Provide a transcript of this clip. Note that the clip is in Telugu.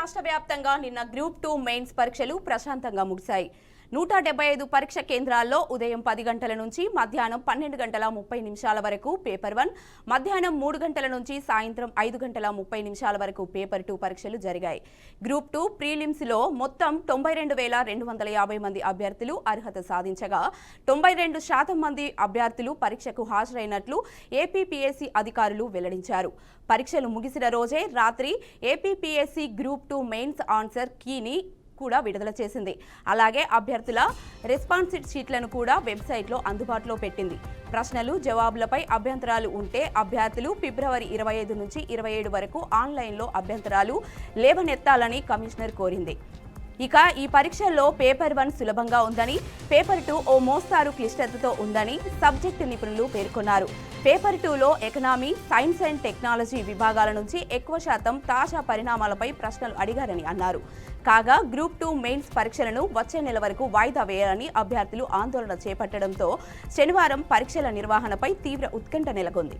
రాష్ట్ర వ్యాప్తంగా నిన్న గ్రూప్ 2 మెయిన్స్ పరీక్షలు ప్రశాంతంగా ముగిశాయి. 175 పరీక్ష కేంద్రాల్లో ఉదయం 10 గంటల నుంచి మధ్యాహ్నం 12:30 వరకు పేపర్ 1, మధ్యాహ్నం 3 గంటల నుంచి సాయంత్రం 5:30 వరకు పేపర్ 2 పరీక్షలు జరిగాయి. గ్రూప్ 2 ప్రీలిమ్స్ లో మొత్తం 92,250 మంది అభ్యర్థులు అర్హత సాధించగా 92% మంది అభ్యర్థులు పరీక్షకు హాజరైనట్లు ఏపీపీఎస్సీ అధికారులు వెల్లడించారు. పరీక్షలు ముగిసిన రోజే రాత్రి ఏపీపీఎస్సీ గ్రూప్ 2 మెయిన్స్ ఆన్సర్ కీని కూడా విడుదల చేసింది. అలాగే అభ్యర్థుల రెస్పాన్స్ షీట్లను కూడా వెబ్సైట్లో అందుబాటులో పెట్టింది. ప్రశ్నలు జవాబులపై అభ్యంతరాలు ఉంటే అభ్యర్థులు ఫిబ్రవరి 25 నుంచి 27 వరకు ఆన్లైన్లో అభ్యంతరాలు లేవనెత్తాలని కమిషనర్ కోరింది. ఇక ఈ పరీక్షల్లో పేపర్ 1 సులభంగా ఉందని, పేపర్ 2 ఓ మోస్తారు క్లిష్టతతో ఉందని సబ్జెక్టు నిపుణులు పేర్కొన్నారు. పేపర్ 2లో ఎకనామీ, సైన్స్ అండ్ టెక్నాలజీ విభాగాల నుంచి ఎక్కువ శాతం తాజా పరిణామాలపై ప్రశ్నలు అడిగారని అన్నారు. కాగా గ్రూప్ 2 మెయిన్స్ పరీక్షలను వచ్చే నెల వరకు వాయిదా వేయాలని అభ్యర్థులు ఆందోళన చేపట్టడంతో శనివారం పరీక్షల నిర్వహణపై తీవ్ర ఉత్కంఠ నెలకొంది.